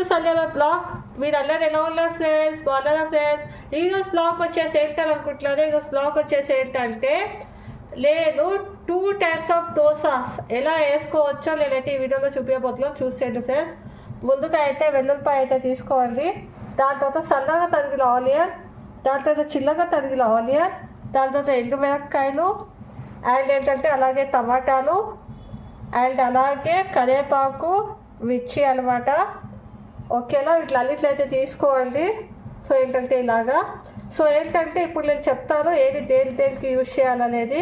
To సంధ్యాల blog. మీరు అందరు ఎలా ఉన్నారు ఫ్రెండ్స్? బాగున్నారా ఫ్రెండ్స్? ఈరోజు బ్లాగ్ వచ్చేసి ఏంటని అనుకుంటున్నారు. ఈరోజు బ్లాగ్ వచ్చేసి ఏంటంటే నేను 2 టైప్స్ ఆఫ్ దోసాస్ ఎలా వేసుకోవచ్చో నేనైతే ఈ వీడియోలో చూపించబోతున్నాను. చూసేయండి ఫ్రెండ్స్. ముందుగా అయితే వెల్లుల్లిపాయ అయితే తీసుకోండి. దాని తర్వాత సన్నగా తరిగిన ఆనియన్, దాని తర్వాత చిన్నగా తరిగిన ఆనియన్, దాని తర్వాత ఎండుమిరపకాయలు అండ్ ఏంటంటే అలాగే టమాటాలు అండ్ అలాగే కరివేపాకు, మిర్చి అనమాట. ఓకేనా, వీటిలన్నిట్లో అయితే తీసుకోండి. సో ఏంటంటే ఇలాగా. సో ఏంటంటే ఇప్పుడు నేను చెప్తాను ఏది దేనికి యూజ్ చేయాలనేది.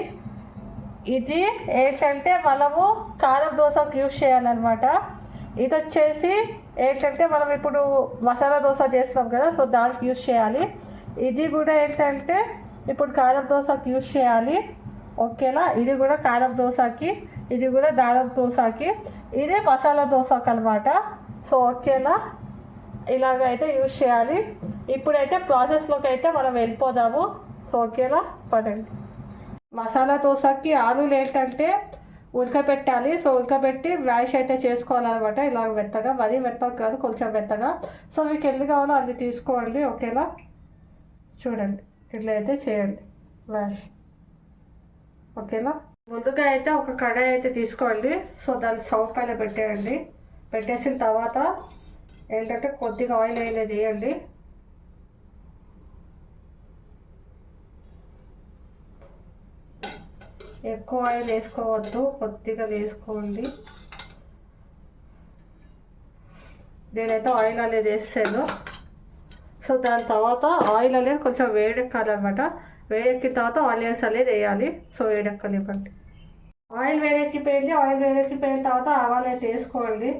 ఇది ఏంటంటే మనము కారం దోశకు యూజ్ చేయాలన్నమాట. ఇది వచ్చేసి ఏంటంటే మనం ఇప్పుడు మసాలా దోశ చేస్తున్నాం కదా, సో దానికి యూజ్ చేయాలి. ఇది కూడా ఏంటంటే ఇప్పుడు కారం దోశకి యూజ్ చేయాలి. ఓకేనా, ఇది కూడా కారం దోశకి, ఇది కూడా దారం దోశకి, ఇది మసాలా దోశకి అనమాట. సో ఓకేనా, ఇలాగైతే యూజ్ చేయాలి. ఇప్పుడైతే ప్రాసెస్లోకి అయితే మనం వెళ్ళిపోదాము. సో ఓకేనా, పడండి. మసాలా దోశకి ఆలులు ఏంటంటే ఉడకబెట్టాలి. సో ఉడకబెట్టి మ్యాష్ అయితే చేసుకోవాలన్నమాట. ఇలాగ మెత్తగా, మరీ మెత్తగా కాదు, కొంచెం మెత్తగా. సో మీకు ఎన్ని కావాలో అన్ని తీసుకోండి. ఓకేనా, చూడండి ఇట్లా అయితే చేయండి మ్యాష్. ఓకేనా, ముందుగా అయితే ఒక కడాయి అయితే తీసుకోండి. సో దాన్ని స్టవ్ పైన పెట్టేయండి. పెట్టేసిన తర్వాత ఏంటంటే కొద్దిగా ఆయిల్ అనేది వేయండి. ఎక్కువ ఆయిల్ వేసుకోవద్దు, కొద్దిగా వేసుకోండి. నేనైతే ఆయిల్ అనేది వేస్తాను. సో దాని తర్వాత ఆయిల్ అనేది కొంచెం వేడెక్కాలన్నమాట. వేడెక్కిన తర్వాత ఆనియన్స్ అనేది వేయాలి. సో వేడెక్కనివ్వండి. ఆయిల్ వేడెక్కిపోయింది. ఆయిల్ వేడెక్కిపోయిన తర్వాత ఆవాలు అయితే వేసుకోండి.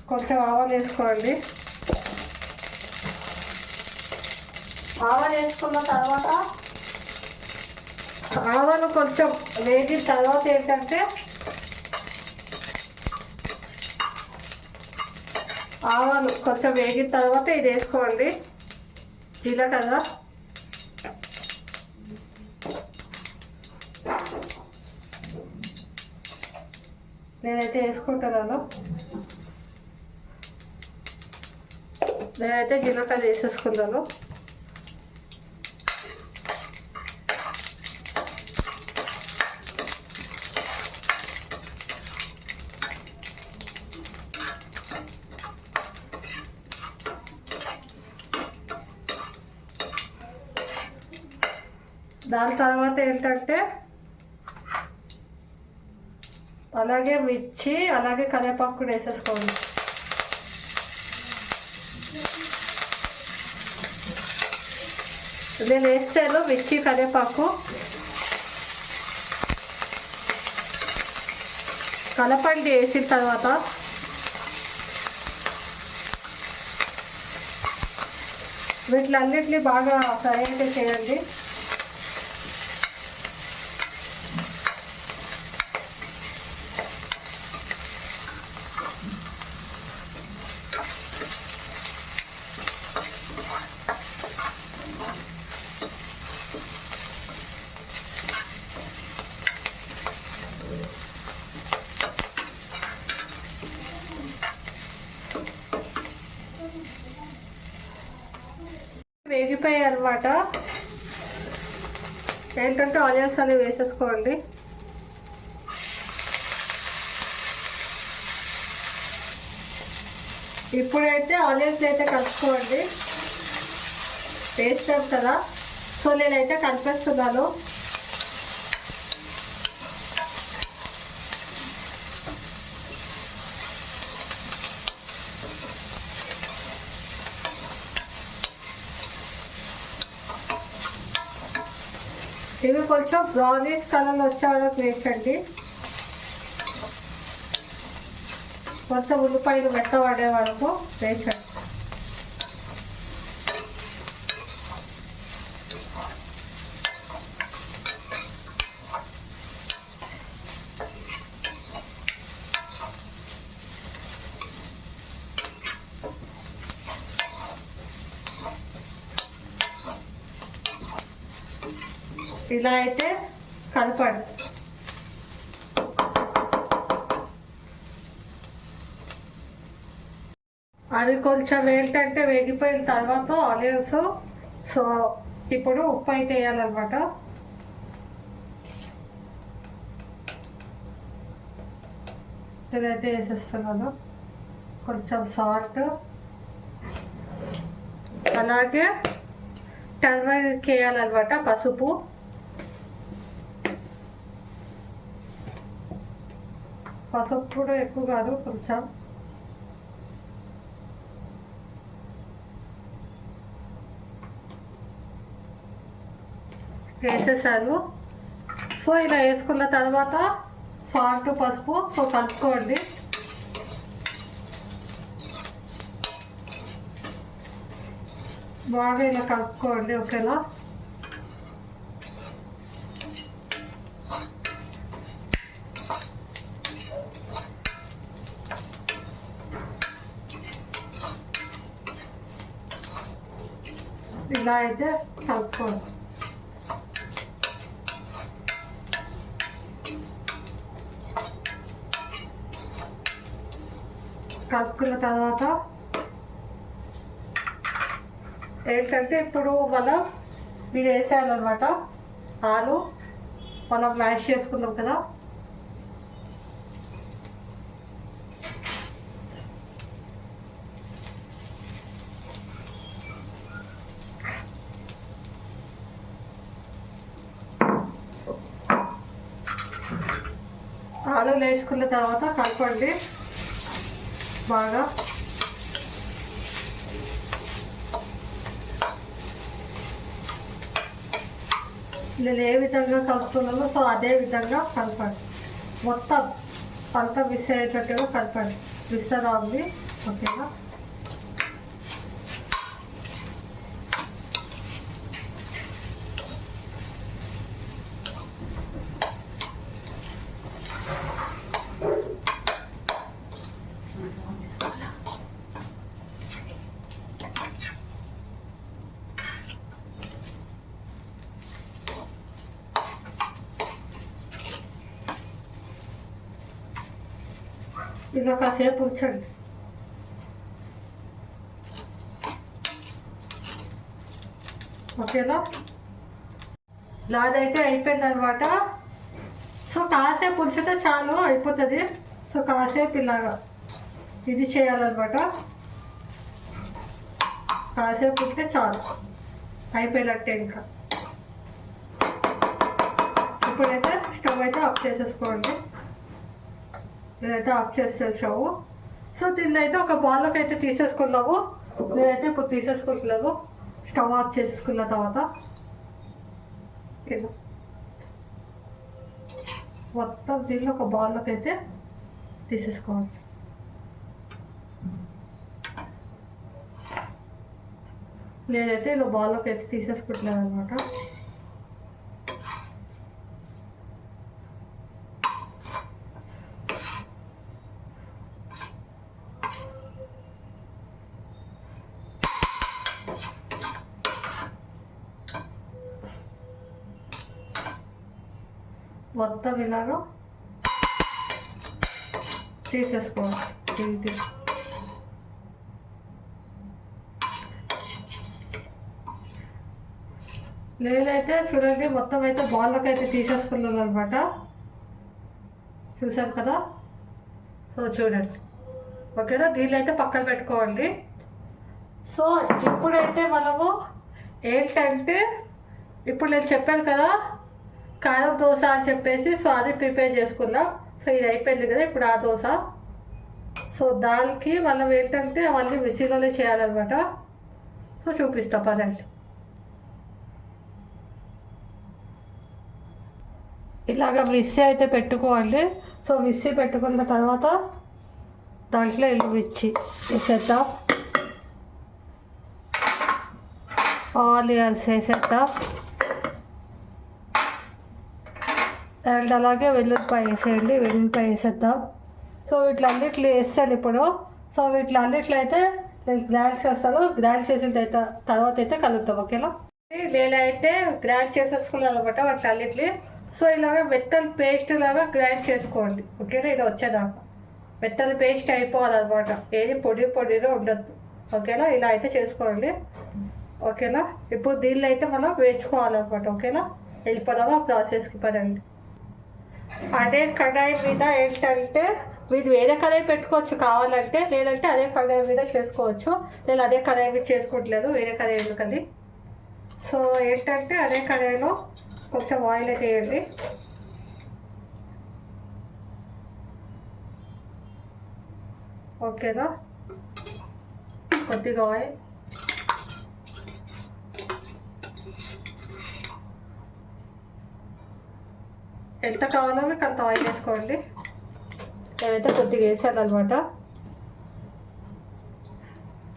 కొంచెం ఆవాలు వేసుకోండి. ఆవాలు వేసుకున్న తర్వాత ఆవాలు కొంచెం వేగిన తర్వాత ఏంటంటే ఆవాలు కొంచెం వేగిన తర్వాత ఇది వేసుకోండి, జీలకర్ర. నేనైతే వేసుకుంటున్నాను. నేనైతే జీలకర్ర వేసేసుకున్నాను. దాని తర్వాత ఏంటంటే అలాగే మిర్చి, అలాగే కరివేపాకు కూడా వేసేసుకోండి. నేను వేస్తాను మిర్చి, కరివేపాకు. కలపండి వేసిన తర్వాత. వీటిలన్నిటిని బాగా ఫ్రై అయితే చేయండి. వేగిపోయాయి అనమాట. ఏంటంటే ఆనియన్స్ అనేవి వేసేసుకోండి. ఇప్పుడైతే ఆనియన్స్ అయితే కలుపుకోండి. వేస్తాం కదా, సో నేనైతే కలిపేస్తున్నాను. ఇవి కొంచెం బ్రౌనిష్ కలర్లో వచ్చే వరకు వేసండి. కొంచెం ఉల్లిపాయలు మెత్తబడే వరకు వేసండి. ఇలా అయితే కలపండి. అది కొంచెం ఏంటంటే వేగిపోయిన తర్వాత ఆనియన్స్. సో ఇప్పుడు ఉప్పు అయితే వేయాలన్నమాట. ఇదైతే వేసేస్తున్నాను. కొంచెం సాల్ట్, అలాగే టర్మరిక్ వేయాలన్నమాట, పసుపు. పసుపు కూడా ఎక్కువ కాదు, కొంచెం. వేసేసాను. సో ఇలా వేసుకున్న తర్వాత సాల్ట్, పసుపు సో కలుపుకోండి. బాగా ఇలా కలుపుకోండి. ఓకేనా? ఇలా అయితే కలుపుకోండి. కలుపుకున్న తర్వాత ఏంటంటే ఇప్పుడు మనం ఇది వేసేయాలన్నమాట. ఆలు మనం మ్యాష్ చేసుకున్నాం కదా, ఆలు వేసుకున్న తర్వాత కలపండి బాగా. నేను ఏ విధంగా కలుపుతున్నానో సో అదే విధంగా కలపండి. మొత్తం అంతా మిక్స్ అయ్యేటట్టుగా కలపండి. మిక్సర్ ఉంది. ఓకేనా? ఇలా కాసేపు ఉంచండి. ఓకేనా? నాదైతే అయిపోయింది అనమాట. సో కాసేపు ఉంచితే చాలు, అయిపోతుంది. సో కాసేపు ఇలాగా ఇది చేయాలన్నమాట. కాసేపు ఉంటే చాలు, అయిపోయినట్టే. ఇంకా ఇప్పుడైతే స్టవ్ అయితే ఆఫ్ చేసేసుకోండి. నేనైతే ఆఫ్ చేసేసాము. సో దీన్ని అయితే ఒక బౌల్లోకి అయితే తీసేసుకున్నాము. నేనైతే ఇప్పుడు తీసేసుకుంటున్నాను. స్టవ్ ఆఫ్ చేసేసుకున్న తర్వాత ఇలా మొత్తం దీన్ని ఒక బౌల్లోకి అయితే తీసేసుకోవాలి. నేనైతే ఇలా బౌల్లోకి అయితే తీసేసుకుంటున్నాను అనమాట. మొత్తం ఇలాగా తీసేసుకోవాలి. నేనైతే చూడండి మొత్తం అయితే బౌల్లోకి అయితే తీసేసుకున్నాను అనమాట. చూసారు కదా? సో చూడండి. ఓకేనా? దీన్ని అయితే పక్కన పెట్టుకోండి. సో ఇప్పుడైతే మనము ఏంటంటే ఇప్పుడు నేను చెప్పాను కదా కారం దోశ అని చెప్పేసి, సో అది ప్రిపేర్ చేసుకున్నాం. సో ఇది అయిపోయింది కదా, ఇప్పుడు ఆ దోశ. సో దానికి మనం ఏంటంటే అవన్నీ మిక్సీలోనే చేయాలన్నమాట. సో చూపిస్తా పదండి. ఇలాగ మిక్సీ అయితే పెట్టుకోవాలి. సో మిక్సీ పెట్టుకున్న తర్వాత దాంట్లో ఎండుమిర్చి వేసేద్దాం, ఆనియన్స్ వేసేద్దాం, అండ్ అలాగే వెల్లుల్లిపాయ వేసేయండి. వెల్లుల్లిపాయ వేసేద్దాం. సో వీటిలన్నిట్లు వేస్తాను ఇప్పుడు. సో వీటిలన్నిట్లో అయితే నేను గ్రైండ్ చేస్తాను. గ్రైండ్ చేసిన తర్వాత అయితే కలుపుతాం. ఓకేనా? నేనైతే గ్రైండ్ చేసేసుకున్నాను అనమాట వాటిలన్నిట్లు. సో ఇలాగ మెత్తని పేస్ట్ లాగా గ్రైండ్ చేసుకోండి. ఓకేనా? ఇలా వచ్చేదాకా మెత్తని పేస్ట్ అయిపోవాలన్నమాట, ఏది పొడి పొడిగా ఉండద్దు. ఓకేనా, ఇలా అయితే చేసుకోండి. ఓకేనా, ఇప్పుడు దీనిలో అయితే మనం వేసుకోవాలన్నమాట. ఓకేనా, వెళ్ళిపోదామా ప్రాసెస్కి పదండి. అదే కడాయి మీద ఏంటంటే మీరు వేరే కడాయి పెట్టుకోవచ్చు కావాలంటే, లేదంటే అదే కడాయి మీద చేసుకోవచ్చు. నేను అదే కడాయి మీద చేసుకోవట్లేదు, వేరే కడాయి ఎందుకని. సో ఏంటంటే అదే కడాయిలో కొంచెం ఆయిల్ అయితే వేయండి. ఓకేనా, కొద్దిగా ఆయిల్. ఎంత కావాలో మీకు అంత ఆయిల్ వేసుకోండి. నేనైతే కొద్దిగా వేసాను అనమాట.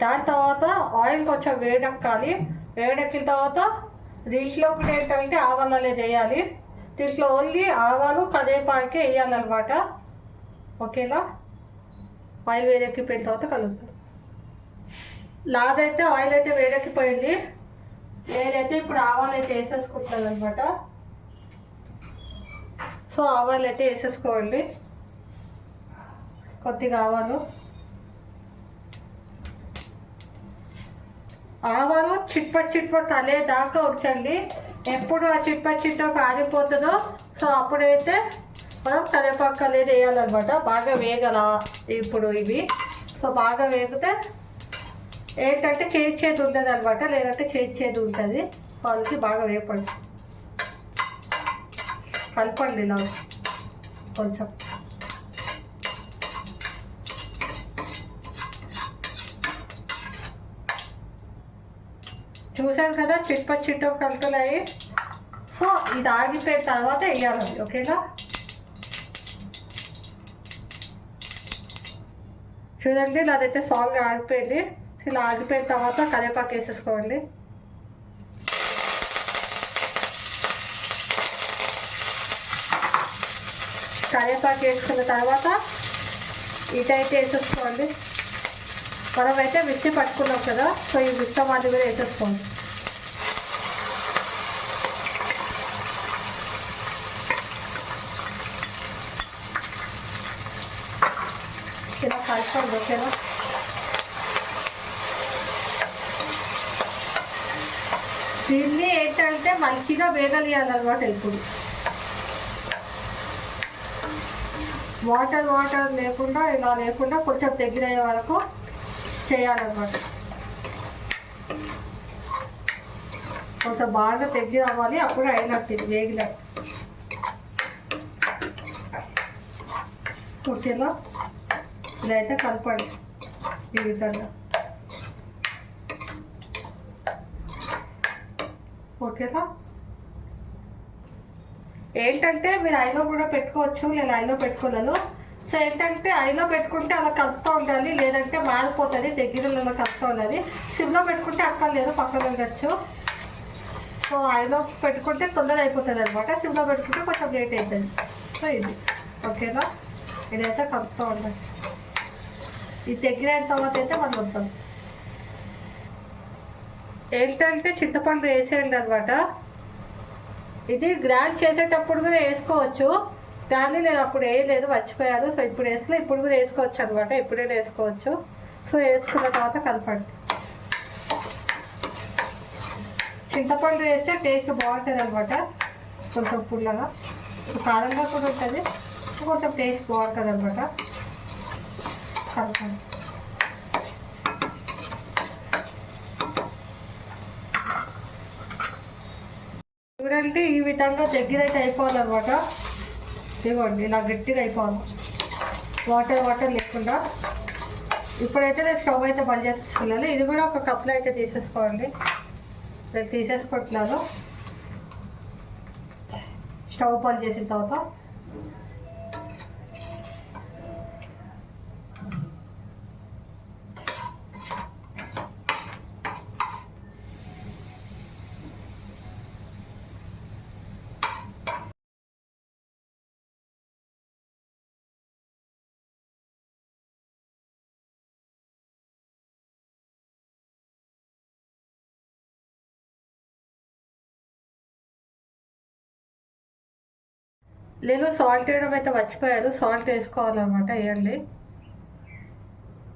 దాని తర్వాత ఆయిల్ కొంచెం వేడెక్కాలి. వేడెక్కిన తర్వాత దీంట్లో కూడా ఏంటంటే ఆవాలు అనేది వేయాలి. దీంట్లో ఓన్లీ ఆవాలు కరివేపాకే వేయాలన్నమాట. ఓకేనా, ఆయిల్ వేడెక్కిపోయిన తర్వాత కలుపుతాం. నాదైతే ఆయిల్ అయితే వేడెక్కిపోయింది. నేనైతే ఇప్పుడు ఆవాలు అయితే వేసేసుకుంటాను అనమాట. సో ఆవాలు అయితే వేసేసుకోండి, కొద్దిగా ఆవాలు. ఆవాలు చిట్పట్ అలే దాకా వచ్చండి. ఎప్పుడు ఆ చిట్పట్ కారిపోతుందో సో అప్పుడైతే మనం కరివేపాకు అనేది వేయాలన్నమాట. బాగా వేగల ఇప్పుడు ఇవి. సో బాగా వేగితే ఏంటంటే చేదు ఉంటుంది అనమాట, లేదంటే చేదు ఉంటుంది. వాళ్ళకి బాగా వేపండి, కలపండి ఇలా కొంచెం. చూసాను కదా చిట్పట్ కలుపుతున్నాయి. సో ఇది ఆగిపోయిన తర్వాత వేయాలి. ఓకేనా, చూడండి నాదైతే సాంగ్ ఆగిపోయింది. ఇలా ఆగిపోయిన తర్వాత కరివేపాకు వేసేసుకోండి. కరివేపాకు వేసుకున్న తర్వాత ఇటైతే వేసేసుకోండి. మనమైతే మిక్సీ పట్టుకున్నాం కదా, సో ఈ మిక్సీ అది కూడా వేసేసుకోండి. ఇలా కలుపుకోండి. ఓకేనా, దీన్ని ఏంటంటే మంచిగా వేగలియాలన్నమాట. ఇప్పుడు వాటర్ లేకుండా, ఇలా లేకుండా కొంచెం దగ్గర అయ్యే వరకు చేయాలన్నమాట. కొంచెం బాగా దగ్గర అవ్వాలి, అప్పుడు అయినట్టు ఇది వేగినట్టు. ఓకేనా, ఇలా అయితే కలపండి ఈ విధంగా. ఓకేనా, ఏంటంటే మీరు ఐలో కూడా పెట్టుకోవచ్చు, నేను ఐలో పెట్టుకోలేను. సో ఏంటంటే ఐలో పెట్టుకుంటే అలా కలుపుతూ ఉండాలి, లేదంటే మారిపోతుంది. దగ్గరలో కలుపుతూ ఉండాలి. సిమ్లో పెట్టుకుంటే అక్కర్లేదు, పక్కన ఉండొచ్చు. సో ఐలో పెట్టుకుంటే తొందర అయిపోతుంది అనమాట, సిమ్లో పెట్టుకుంటే కొంచెం లేట్ అవుతుంది. సో ఇది ఓకేనా, ఇదైతే కలుపుతూ ఉండాలి. ఇది దగ్గర అయిన తర్వాత అయితే మనం వద్దాం. ఏంటంటే చింతపండు వేసేయండి అనమాట. ఇది గ్రైండ్ చేసేటప్పుడు కూడా వేసుకోవచ్చు, కానీ నేను అప్పుడు వేయలేదు, మర్చిపోయాను. సో ఇప్పుడు వేస్తే ఇప్పుడు కూడా వేసుకోవచ్చు అనమాట, ఎప్పుడైనా వేసుకోవచ్చు. సో వేసుకున్న తర్వాత కలపండి. చింతపండు వేస్తే టేస్ట్ బాగుంటుంది అనమాట, కొంచెం పుల్లగా, కారంగా కూడా ఉంటుంది, కొంచెం టేస్ట్ బాగుంటుంది అనమాట. కలపండి. చూడండి ఈ విధంగా దగ్గర అయితే అయిపోవాలన్నమాట. ఇవ్వండి ఇలా గట్టిగా అయిపోవాలి, వాటర్ లేకుండా. ఇప్పుడైతే నేను స్టవ్ అయితే బంద్ చేసేసుకున్నాను. ఇది కూడా ఒక కప్లో అయితే తీసేసుకోండి. నేను తీసేసుకుంటున్నాను. స్టవ్ బంద్ చేసిన తర్వాత నేను సాల్ట్ వేయడం అయితే మర్చిపోయాను, సాల్ట్ వేసుకోవాలన్నమాట. వేయండి.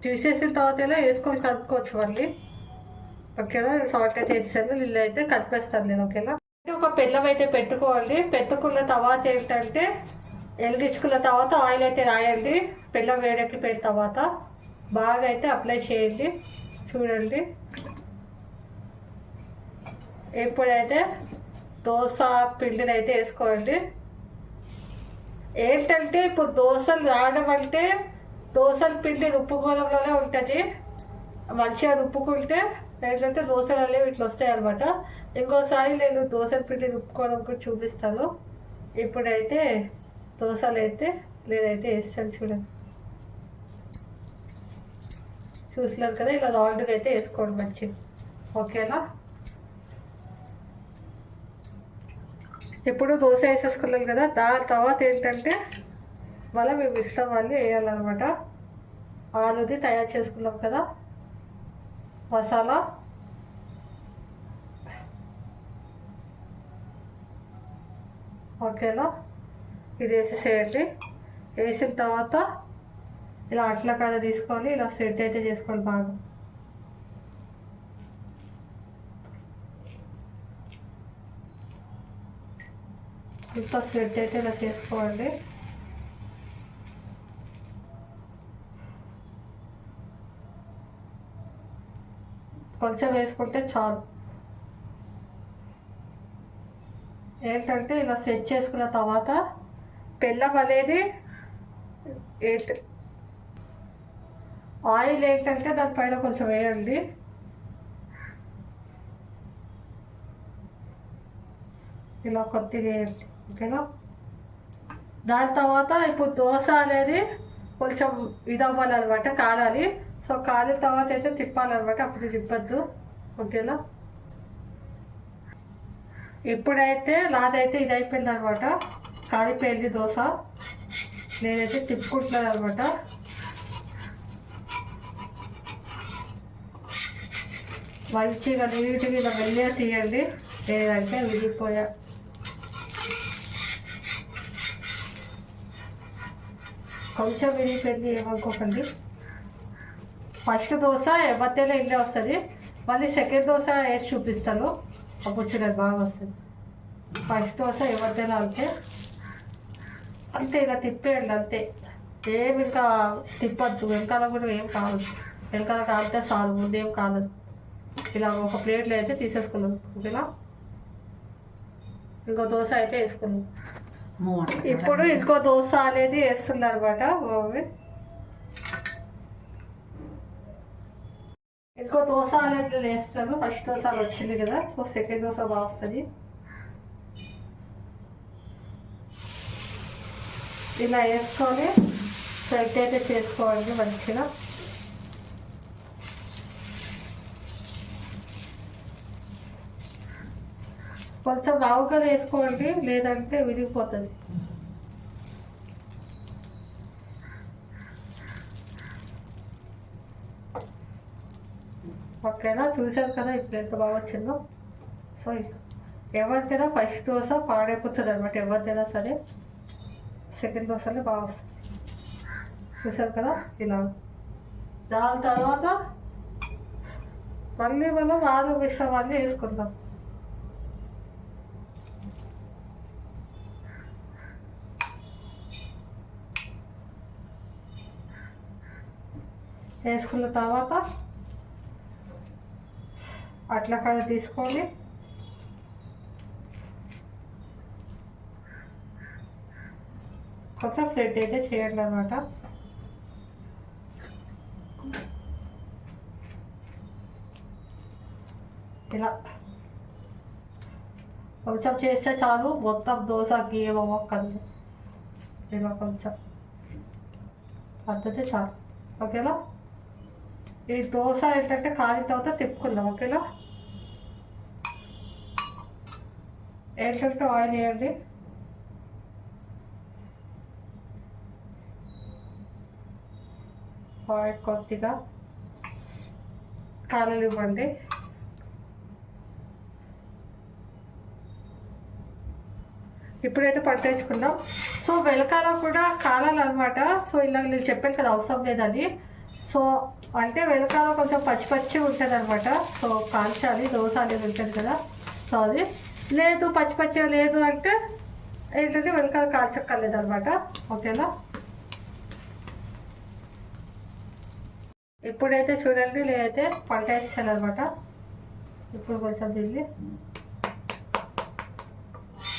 తీసేసిన తర్వాత ఇలా వేసుకొని కలుపుకోవచ్చు మళ్ళీ. ఓకేనా, సాల్ట్ అయితే వేసాను, నీళ్ళు అయితే కలిపేస్తాను నేను. ఓకేనా, ఒక పెళ్ళం అయితే పెట్టుకోవాలి. పెట్టుకున్న తర్వాత ఏంటంటే వెలిగించుకున్న తర్వాత ఆయిల్ అయితే రాయండి. పెళ్ళం వేడెక్కిపోయిన తర్వాత బాగా అయితే అప్లై చేయండి. చూడండి, ఇప్పుడైతే దోశ పిండిని అయితే వేసుకోండి. ఏంటంటే ఇప్పుడు దోశలు రావడం అంటే దోశల పిండి రుప్పుకోవడంలోనే ఉంటుంది. మంచిగా రుప్పుకుంటే ఏంటంటే దోశలు అనేవి ఇట్లా వస్తాయి అనమాట. ఇంకోసారి నేను దోశల పిండి రుప్పుకోవడం కూడా చూపిస్తాను. ఇప్పుడైతే దోశలు అయితే నేనైతే వేస్తాను. చూడండి, చూసినారు కదా, ఇలా రౌండ్గా అయితే వేసుకోండి మంచిగా. ఓకేనా, ఇప్పుడు దోశ వేసేసుకున్నాం కదా, దాని తర్వాత ఏంటంటే మళ్ళీ మేము ఇష్టం వాళ్ళు వేయాలన్నమాట. ఆలుది తయారు చేసుకున్నాం కదా మసాలా, ఓకేనా, ఇది వేసేసేయండి. వేసిన తర్వాత ఇలా అట్ల కాడ తీసుకొని ఇలా స్ప్రెడ్ అయితే చేసుకోండి బాగా. ఇంత స్ప్రెడ్ అయితే ఇలా చేసుకోండి. కొంచెం వేసుకుంటే చాలు. ఏంటంటే ఇలా సెట్ చేసుకున్న తర్వాత బెల్లం అనేది ఆయిల్ ఏంటంటే దానిపైన కొంచెం వేయండి. ఇలా కొద్దిగా వేయండి. ఓకేనా, దాని తర్వాత ఇప్పుడు దోశ అనేది కొంచెం ఇది అవ్వాలన్నమాట, కాలాలి. సో కాలిన తర్వాత అయితే తిప్పాలన్నమాట, అప్పుడు తిప్పద్దు. ఓకేనా, ఇప్పుడైతే నాదైతే ఇది అయిపోయింది అనమాట, కాలిపోయింది దోశ. నేనైతే తిప్పుకుంటున్నాను అనమాట. మంచిగా నీట్గా ఇలా మెల్లిగా తీయండి, లేదంటే విడిపోయా. కొంచెం విడిపోయింది ఏమనుకోకండి. ఫస్ట్ దోశ ఎవరితేనే ఇండే వస్తుంది, మళ్ళీ సెకండ్ దోశ వేసి చూపిస్తాను, అప్పుడు చూడండి బాగా వస్తుంది. ఫస్ట్ దోశ ఎవరితేనే అంతే అంతే, ఇలా తిప్పేయండి అంతే. ఏమి ఇంకా తిప్పద్దు, వెనకాల కూడా ఏం కాదు. వెనకాల కాలితే చాలు, ముందేం కాదు. ఇలా ఒక ప్లేట్లో అయితే తీసేసుకున్నాం. ఓకేనా, ఇంకో దోశ అయితే వేసుకున్నాం. ఇప్పుడు ఇంకో దోశ అనేది వేస్తున్నారు అనమాట మమ్మీ. ఇంకో దోశ అనేది వేస్తాను. ఫస్ట్ దోశ వచ్చింది కదా, సో సెకండ్ దోశ బాగా వస్తుంది. ఇలా వేసుకొని సెట్ అయితే చేసుకోవాలి మంచిగా. కొంచెం రావుగా వేసుకోండి, లేదంటే విరిగిపోతుంది. ఓకేనా, చూసారు కదా ఇప్పుడు ఎంత బాగా వచ్చిందో. సో ఎవరికైనా ఫస్ట్ దోశ పాడైపోతుంది అనమాట, ఎవరికైనా సరే. సెకండ్ దోశనే బాగా వస్తుంది. చూసారు కదా ఇలా. దాని తర్వాత మళ్ళీ మనం ఆలు మిశ్రమాన్ని వేసుకుందాం. వేసుకున్న తర్వాత అట్లా కాడ తీసుకొని కొంచెం సెట్ అయితే చేయండి అన్నమాట. ఇలా కొంచెం చేస్తే చాలు, మొత్తం దోశకి ఏమొక్కదు. ఇలా కొంచెం పద్ధతి చాలు. ఓకేనా, ఈ దోశ ఏంటంటే కాలిన తర్వాత తిప్పుకుందాం. ఓకేనా, ఏంటంటే ఆయిల్ వేయండి. ఆయిల్ కొద్దిగా కాలలు ఇవ్వండి. ఇప్పుడైతే పట్టేసుకుందాం. సో వెనకాల కూడా కాలాలన్నమాట. సో ఇలా నేను చెప్పాను కదా అవసరం లేదని. సో అంటే వెనకాల కొంచెం పచ్చి పచ్చి ఉంటుంది అనమాట. సో కాల్చాలి, దోశ అనేది ఉంటుంది కదా. సో అది లేదు, పచ్చి పచ్చిగా లేదు అంటే ఏంటంటే వెనకాల కాల్చక్కర్లేదు అనమాట. ఓకేనా. ఇప్పుడైతే చూడండి, లేదైతే పంట వేస్తాను అనమాట. ఇప్పుడు కొంచెం దీన్ని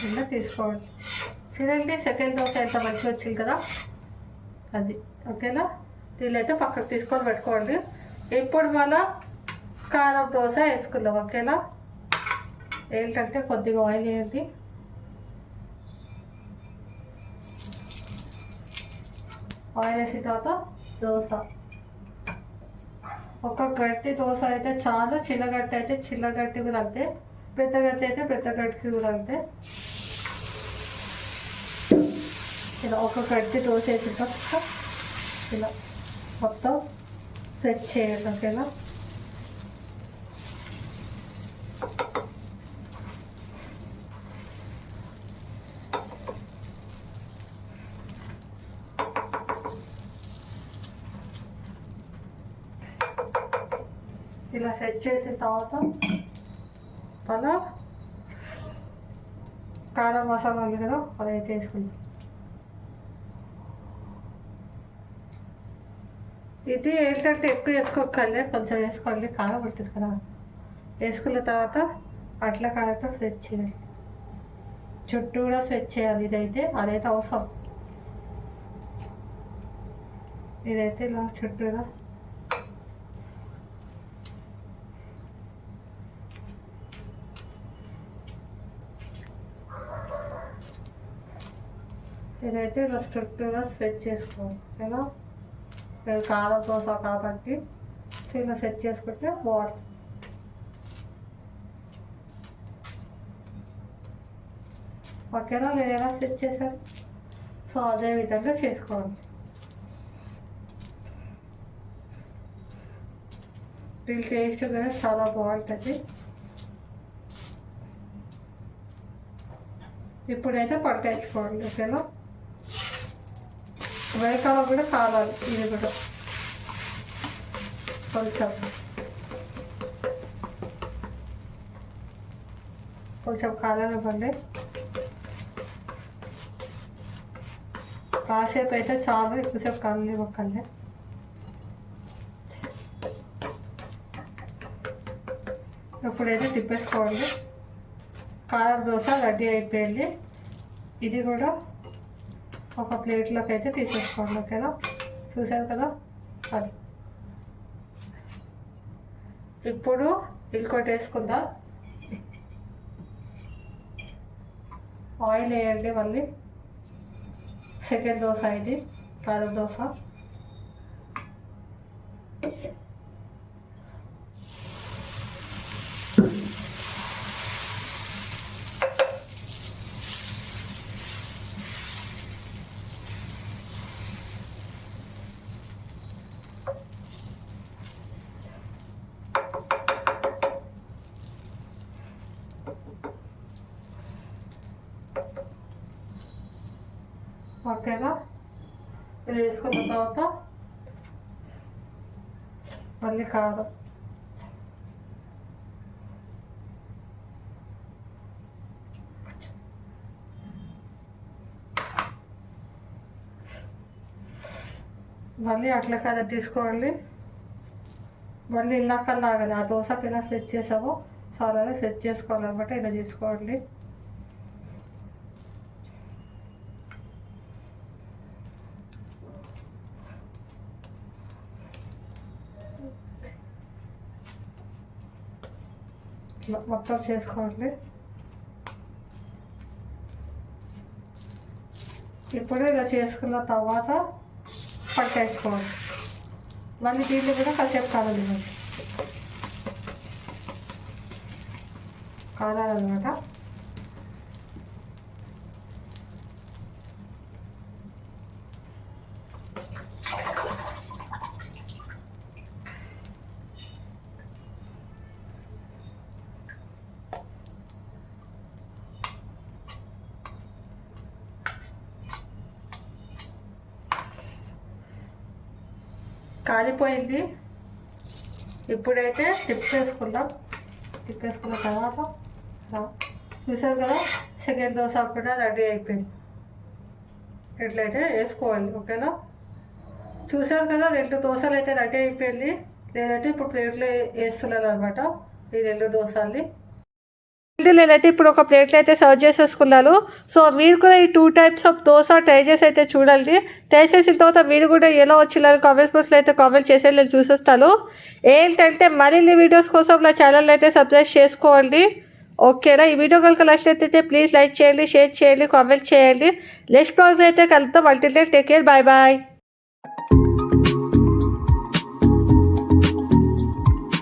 ఇలా తీసుకోవాలి. చూడండి సెకండ్ దోశ ఎంత మంచిగా వచ్చింది కదా, అది. ఓకేనా. దీన్ని అయితే పక్కకు తీసుకొని పెట్టుకోండి. ఇప్పుడు మనం కారం దోశ వేసుకుందాం. ఓకేనా. ఏంటంటే కొద్దిగా ఆయిల్ వేయండి. ఆయిల్ వేసిన తర్వాత దోశ, ఒక గట్టి దోశ అయితే చాలు. చిన్నగట్టి అయితే చిన్నగట్టి కూడా అంతే, పెద్ద గట్టి అయితే పెద్ద గట్టి కూడా అంతే. ఇలా ఒక గట్టి దోశ వేసిన తర్వాత ఇలా మొత్తం సెట్ చేయండి. ఓకేనా. ఇలా సెట్ చేసిన తర్వాత అలా కారం మసాలా ఉంది కదా, అలా అయితే వేసుకుందాం. ఇది ఏంటంటే ఎక్కువ వేసుకోకండి, కొంచెం వేసుకోండి, కారం పడుతుంది కదా. వేసుకున్న తర్వాత అట్లా కారంతో సెట్ చేయాలి, చుట్టూ కూడా సెట్ చేయాలి. ఇదైతే అదైతే అవసరం. ఇదైతే ఇలా చుట్టూరా ఇదైతే ఇలా చుట్టూగా సెట్ చేసుకోవాలి. ఓకేనా. నేను కారం దోశ కాబట్టి ఇలా సెట్ చేసుకుంటే బాగుంటుంది. ఓకేనా. నేను ఎలా సెట్ చేశాను, సో అదే విధంగా చేసుకోవాలి. దీని టేస్ట్ కూడా చాలా బాగుంటుంది. ఇప్పుడైతే పంట వేసుకోండి. ఓకేనా. వెనకాల కూడా కాలాలి, ఇది కూడా కొంచెం కాలనివ్వండి. కాసేపు అయితే చాలు, ఎక్కువసేపు కాలనివ్వకండి. ఇప్పుడైతే తిప్పేసుకోండి. కారం దోశ రెడీ అయిపోయింది. ఇది కూడా ఒక ప్లేట్లోకి అయితే తీసేసుకోండి. ఓకేనా. చూసారు కదా, అది. ఇప్పుడు ఇంకోటి వేసుకుందాం. ఆయిల్ వేయండి మళ్ళీ. సెకండ్ దోశ ఇది, కారం దోశ. ఓకేనా. ఇది వేసుకున్న తర్వాత మళ్ళీ కారం, మళ్ళీ అట్లా కదా తీసుకోండి. మళ్ళీ ఇలాకల్లాగదు, ఆ దోశకి ఇలా సెట్ చేసామో చాలా సెట్ చేసుకోవాలన్నమాట. ఇలా చేసుకోండి. మొత్తం చేసుకోండి. ఇప్పుడు ఇలా చేసుకున్న తర్వాత పట్టేసుకోండి. మళ్ళీ దీన్ని కూడా కాసేపు కాలాలన్నమాట. కాలిపోయింది. ఇప్పుడైతే తిప్పేసుకున్న తర్వాత చూసారు కదా, సెకండ్ దోశ కూడా రెడీ అయిపోయింది. ఎట్లయితే వేసుకోవాలి. ఓకేనా, చూసారు కదా 2 దోశలు అయితే రెడీ అయిపోయింది. లేదంటే ఇప్పుడు ప్లేట్లో వేస్తున్నాను అనమాట ఈ 2 దోశల్ని. నేనైతే ఇప్పుడు ఒక ప్లేట్లో అయితే సర్వ్ చేసేసుకున్నాను. సో మీరు కూడా ఈ 2 టైప్స్ ఆఫ్ దోశ ట్రై చేసి అయితే చూడండి. ట్రై చేసిన తర్వాత మీరు కూడా ఎలా వచ్చినారు కామెంట్స్ బాక్స్లో అయితే కామెంట్ చేసి నేను చూసేస్తాను. ఏంటంటే మరిన్ని వీడియోస్ కోసం నా ఛానల్ అయితే సబ్స్క్రైబ్ చేసుకోండి. ఓకేనా, ఈ వీడియో కనుక నచ్చినట్లయితే ప్లీజ్ లైక్ చేయండి, షేర్ చేయండి, కామెంట్ చేయండి. నెక్స్ట్ బ్లాగ్స్ అయితే కలుద్దాం. Until then take care, bye bye.